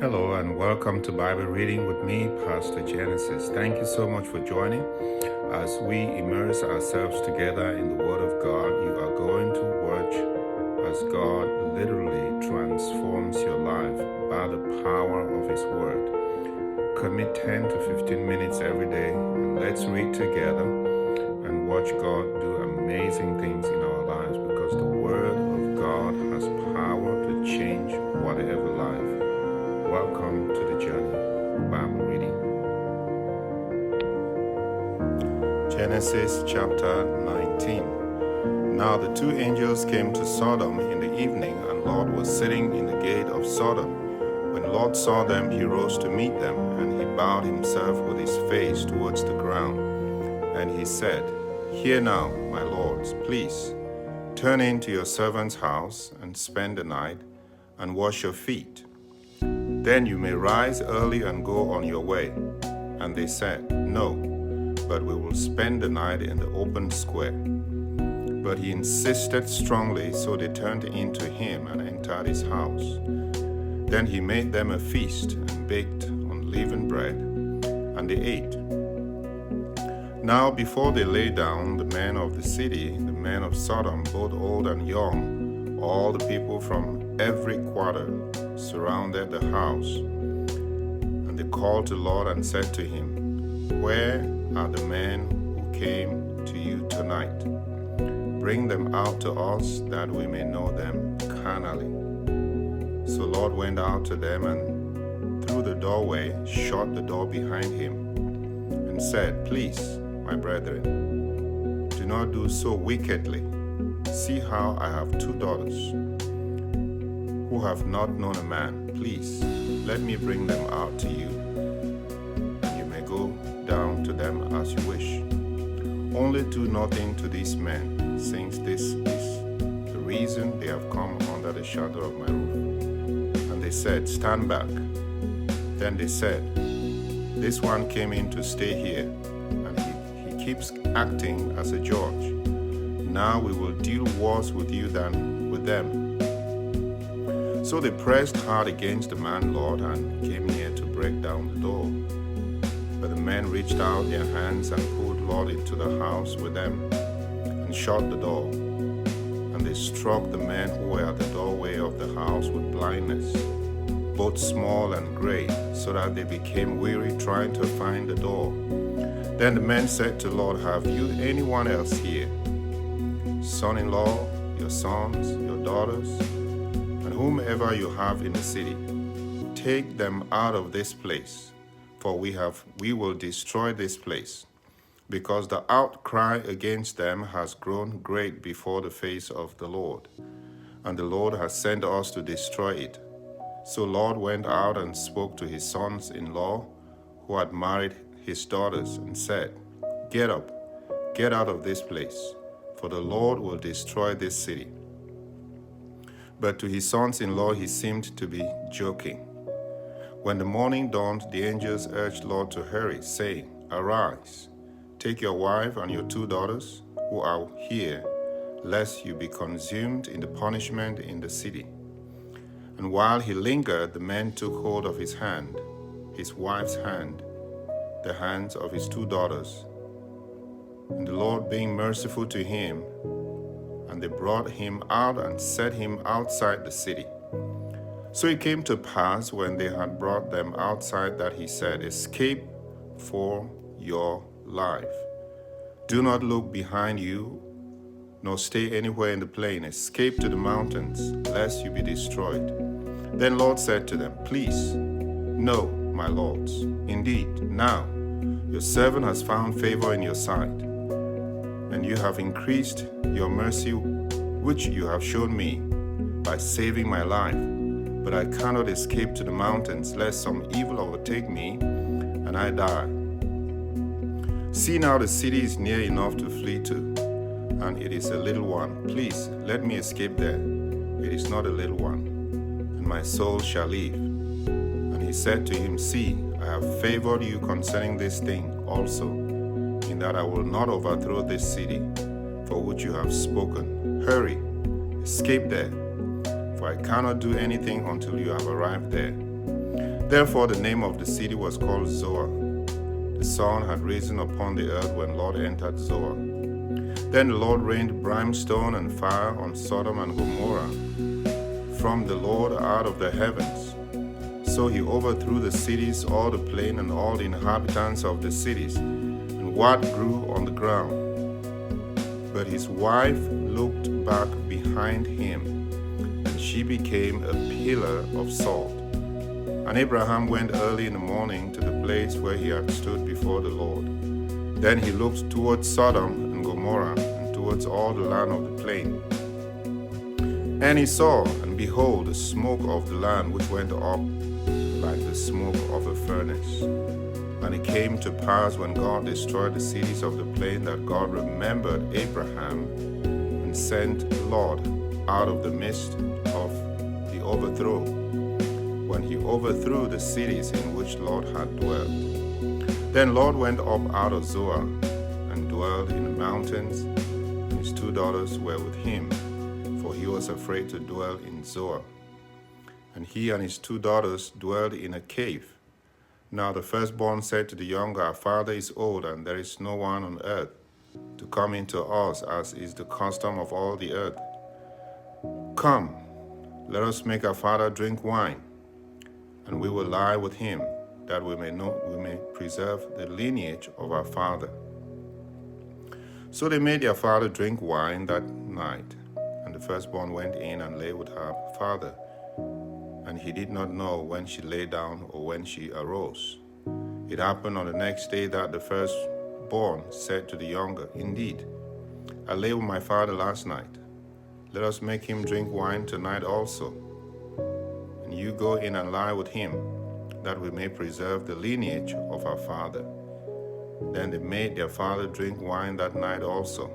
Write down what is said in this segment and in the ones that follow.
Hello and welcome to Bible Reading with me, Pastor Genesis. Thank you so much for joining. As we immerse ourselves together in the Word of God, you are going to watch as God literally transforms your life by the power of His Word. Commit 10 to 15 minutes every day and let's read together and watch God do amazing things in our lives because the Word of God has power to change whatever life. Welcome to the journey. Bible reading. Genesis chapter 19. Now the two angels came to Sodom in the evening, and Lot was sitting in the gate of Sodom. When Lot saw them, he rose to meet them, and he bowed himself with his face towards the ground. And he said, "Hear now, my lords, please, turn into your servant's house and spend the night, and wash your feet. Then you may rise early and go on your way." And they said, "No, but we will spend the night in the open square." But he insisted strongly, so they turned into him and entered his house. Then he made them a feast and baked unleavened bread, and they ate. Now before they lay down, the men of the city, the men of Sodom, both old and young, all the people from every quarter, surrounded the house. And they called to Lot and said to him, "Where are the men who came to you tonight? Bring them out to us, that we may know them carnally." So Lot went out to them and through the doorway shut the door behind him and said, "Please, my brethren, do not do so wickedly. See how I have two daughters who have not known a man. Please, let me bring them out to you, and you may go down to them as you wish. Only do nothing to these men, since this is the reason they have come under the shadow of my roof." And they said, "Stand back." Then they said, "This one came in to stay here, and he keeps acting as a judge. Now we will deal worse with you than with them." So they pressed hard against the man Lot and came near to break down the door. But the men reached out their hands and pulled Lot into the house with them and shut the door. And they struck the men who were at the doorway of the house with blindness, both small and great, so that they became weary trying to find the door. Then the men said to Lot, "Have you anyone else here? Son-in-law, your sons, your daughters, and whomever you have in the city, take them out of this place, for we will destroy this place, because the outcry against them has grown great before the face of the Lord, and the Lord has sent us to destroy it." So Lot went out and spoke to his sons-in-law who had married his daughters and said, "Get up, get out of this place, for the Lord will destroy this city." But to his sons-in-law he seemed to be joking. When the morning dawned, the angels urged Lot to hurry, saying, "Arise, take your wife and your two daughters who are here, lest you be consumed in the punishment in the city." And while he lingered, the men took hold of his hand, his wife's hand, the hands of his two daughters, and the Lord being merciful to him, and they brought him out and set him outside the city. So it came to pass when they had brought them outside that he said, "Escape for your life. Do not look behind you, nor stay anywhere in the plain. Escape to the mountains, lest you be destroyed." Then Lord said to them, "Please, no, my lords. Indeed, now your servant has found favor in your sight, and you have increased your mercy which you have shown me by saving my life. But I cannot escape to the mountains, lest some evil overtake me and I die. See now, the city is near enough to flee to, and it is a little one. Please let me escape there. It is not a little one, and my soul shall live." And he said to him, "See, I have favored you concerning this thing also, in that I will not overthrow this city for which you have spoken. Hurry, escape there, for I cannot do anything until you have arrived there." Therefore the name of the city was called Zoar. The sun had risen upon the earth when Lot entered Zoar. Then the Lord rained brimstone and fire on Sodom and Gomorrah from the Lord out of the heavens. So he overthrew the cities, all the plain, and all the inhabitants of the cities, and what grew on the ground. But his wife looked back behind him, and she became a pillar of salt. And Abraham went early in the morning to the place where he had stood before the Lord. Then he looked towards Sodom and Gomorrah, and towards all the land of the plain. And he saw, and behold, the smoke of the land which went up like the smoke of a furnace. And it came to pass when God destroyed the cities of the plain that God remembered Abraham and sent Lot out of the midst of the overthrow, when he overthrew the cities in which Lot had dwelt. Then Lot went up out of Zoar and dwelled in the mountains, and his 2 daughters were with him, for he was afraid to dwell in Zoar. And he and his 2 daughters dwelled in a cave. Now the firstborn said to the younger, Our father is old, and there is no one on earth to come into us, as is the custom of all the earth. Come, let us make our father drink wine, and we will lie with him, that we may preserve the lineage of our father. So they made their father drink wine that night, and the firstborn went in and lay with her father. And he did not know when she lay down or when she arose. It happened on the next day that the firstborn said to the younger, Indeed, I lay with my father last night. Let us make him drink wine tonight also. And you go in and lie with him, that we may preserve the lineage of our father. Then they made their father drink wine that night also.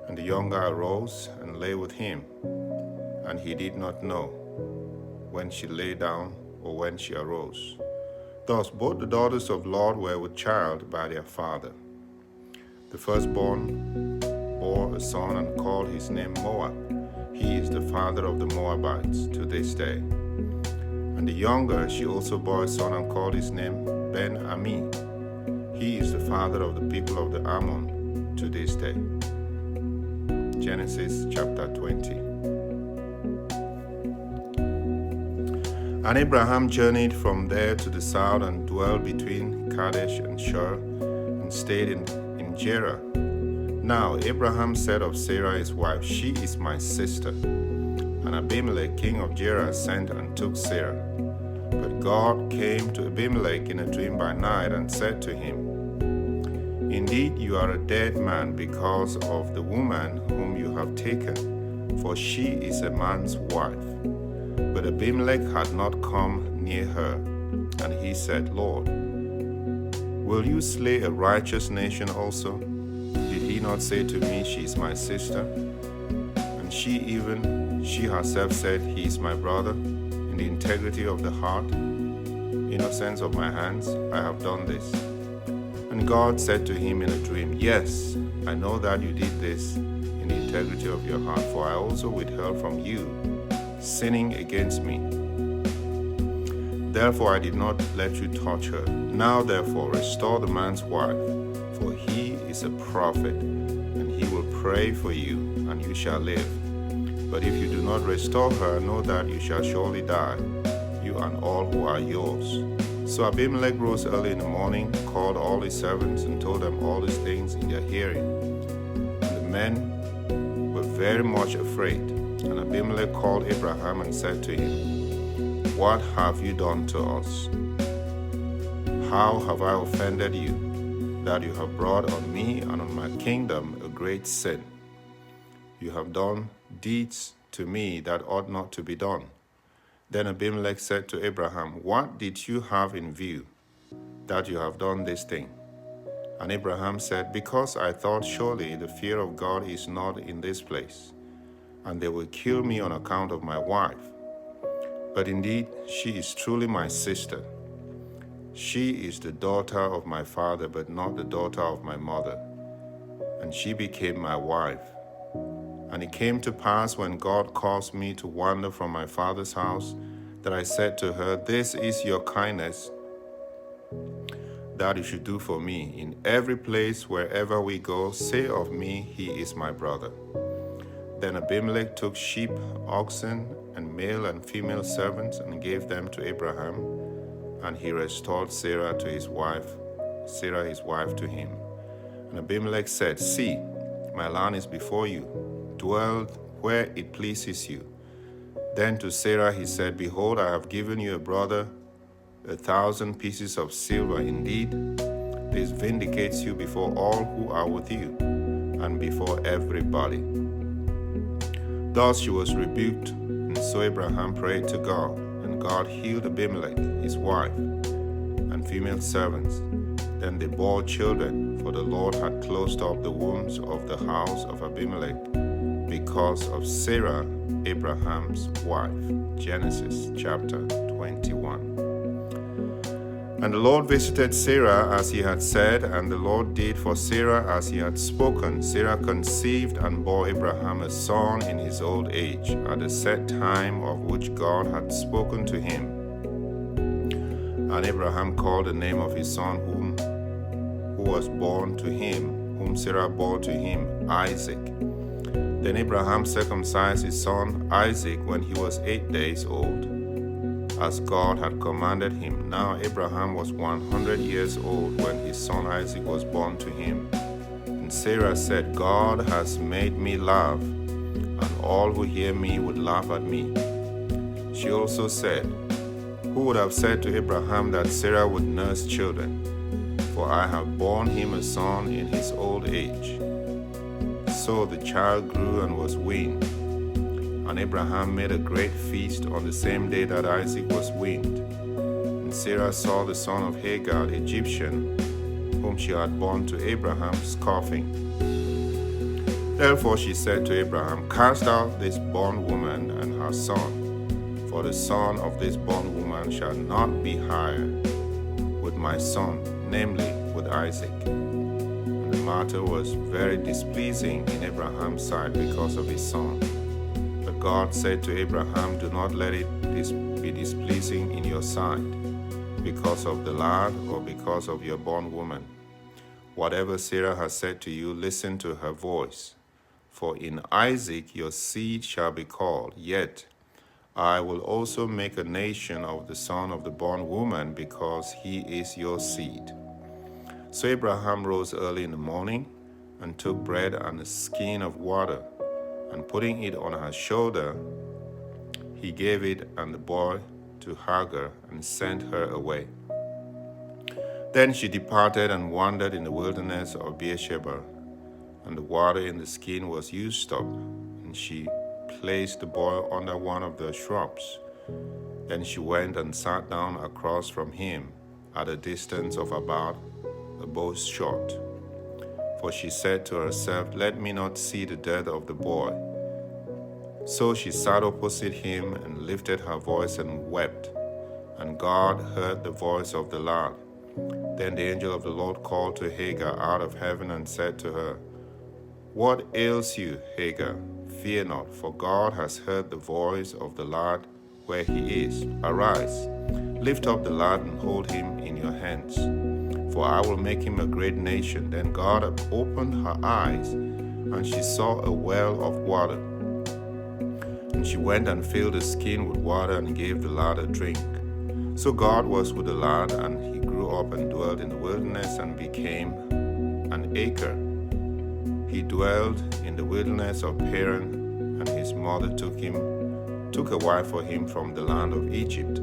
And the younger arose and lay with him, and he did not know when she lay down or when she arose. Thus both the daughters of Lot were with child by their father. The firstborn bore a son and called his name Moab. He is the father of the Moabites to this day. And the younger she also bore a son and called his name Ben-Ami. He is the father of the people of the Ammon to this day. Genesis chapter 20. And Abraham journeyed from there to the south and dwelled between Kadesh and Shur, and stayed in Gerar. Now Abraham said of Sarah his wife, She is my sister. And Abimelech king of Gerar sent and took Sarah. But God came to Abimelech in a dream by night and said to him, Indeed you are a dead man because of the woman whom you have taken, for she is a man's wife. But Abimelech had not come near her. And he said, Lord, will you slay a righteous nation also? Did he not say to me, She is my sister? And she herself said, He is my brother. In the integrity of the heart, innocence of my hands, I have done this. And God said to him in a dream, Yes, I know that you did this in the integrity of your heart, for I also withheld from you, sinning against me. Therefore I did not let you touch her. Now therefore restore the man's wife, for he is a prophet, and he will pray for you, and you shall live. But if you do not restore her, know that you shall surely die, you and all who are yours. So Abimelech rose early in the morning, called all his servants, and told them all these things in their hearing. And the men were very much afraid. And Abimelech called Abraham and said to him, What have you done to us? How have I offended you, that you have brought on me and on my kingdom a great sin? You have done deeds to me that ought not to be done. Then Abimelech said to Abraham, What did you have in view, that you have done this thing? And Abraham said, Because I thought surely the fear of God is not in this place, and they will kill me on account of my wife. But indeed, she is truly my sister. She is the daughter of my father, but not the daughter of my mother. And she became my wife. And it came to pass when God caused me to wander from my father's house, that I said to her, "This is your kindness that you should do for me. In every place, wherever we go, say of me, he is my brother." Then Abimelech took sheep, oxen, and male and female servants and gave them to Abraham, and he restored Sarah his wife to him. And Abimelech said, "See, my land is before you. Dwell where it pleases you." Then to Sarah he said, "Behold, I have given you a brother 1,000 pieces of silver. Indeed, this vindicates you before all who are with you, and before everybody." Thus she was rebuked, and so Abraham prayed to God, and God healed Abimelech, his wife, and female servants. Then they bore children, for the Lord had closed up the wombs of the house of Abimelech because of Sarah, Abraham's wife. Genesis chapter 21. And the Lord visited Sarah as he had said, and the Lord did for Sarah as he had spoken. Sarah conceived and bore Abraham a son in his old age, at the set time of which God had spoken to him. And Abraham called the name of his son who was born to him, whom Sarah bore to him, Isaac. Then Abraham circumcised his son Isaac when he was 8 days old, as God had commanded him. Now Abraham was 100 years old when his son Isaac was born to him. And Sarah said, "God has made me laugh, and all who hear me would laugh at me." She also said, "Who would have said to Abraham that Sarah would nurse children? For I have borne him a son in his old age." So the child grew and was weaned. And Abraham made a great feast on the same day that Isaac was weaned. And Sarah saw the son of Hagar, the Egyptian, whom she had borne to Abraham, scoffing. Therefore she said to Abraham, "Cast out this bondwoman and her son, for the son of this bondwoman shall not be higher with my son, namely with Isaac." And the matter was very displeasing in Abraham's sight because of his son. But God said to Abraham, "Do not let it be displeasing in your sight, because of the lad or because of your bondwoman. Whatever Sarah has said to you, listen to her voice. For in Isaac your seed shall be called, yet I will also make a nation of the son of the bondwoman, because he is your seed." So Abraham rose early in the morning and took bread and a skin of water, and putting it on her shoulder, he gave it and the boy to Hagar and sent her away. Then she departed and wandered in the wilderness of Beersheba, and the water in the skin was used up, and she placed the boy under one of the shrubs. Then she went and sat down across from him at a distance of about a bow's shot. For she said to herself, "Let me not see the death of the boy." So she sat opposite him and lifted her voice and wept. And God heard the voice of the lad. Then the angel of the Lord called to Hagar out of heaven and said to her, "What ails you, Hagar? Fear not, for God has heard the voice of the lad where he is. Arise, lift up the lad and hold him in your hands, for I will make him a great nation." Then God opened her eyes, and she saw a well of water. And she went and filled the skin with water and gave the lad a drink. So God was with the lad, and he grew up and dwelled in the wilderness and became an acre. He dwelled in the wilderness of Paran, and his mother took a wife for him from the land of Egypt.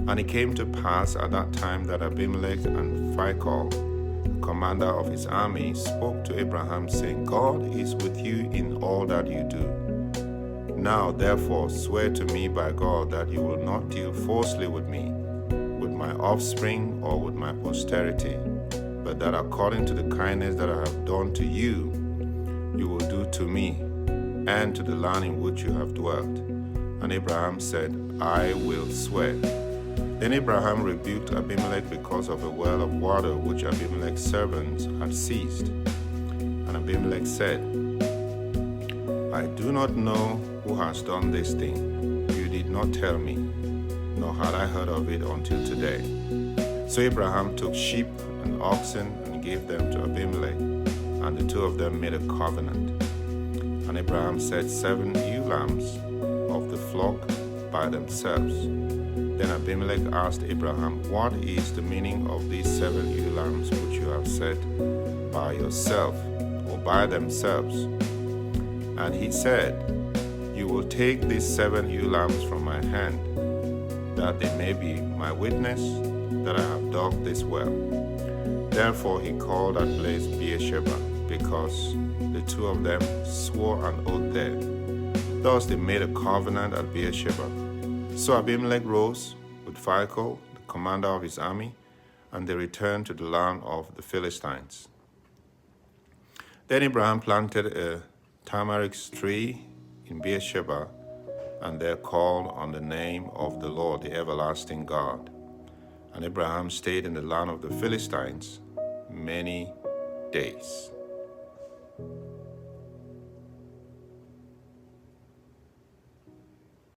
And it came to pass at that time that Abimelech and Phicol, the commander of his army, spoke to Abraham, saying, "God is with you in all that you do. Now therefore swear to me by God that you will not deal falsely with me, with my offspring, or with my posterity, but that according to the kindness that I have done to you, you will do to me, and to the land in which you have dwelt." And Abraham said, "I will swear." Then Abraham rebuked Abimelech because of a well of water which Abimelech's servants had seized. And Abimelech said, "I do not know who has done this thing. You did not tell me." nor had I heard of it until today. So Abraham took sheep and oxen and gave them to Abimelech, and the two of them made a covenant. And Abraham set 7 ewe lambs of the flock by themselves. Then Abimelech asked Abraham, "What is the meaning of these 7 ewe lambs which you have set by yourself, or by themselves?" And he said, "You will take these 7 ewe lambs from my hand, that they may be my witness that I have dug this well." Therefore he called that place Beersheba, because the two of them swore an oath there. Thus they made a covenant at Beersheba. So Abimelech rose with Phicol, the commander of his army, and they returned to the land of the Philistines. Then Abraham planted a tamarisk tree in Beersheba, and there called on the name of the Lord, the everlasting God. And Abraham stayed in the land of the Philistines many days.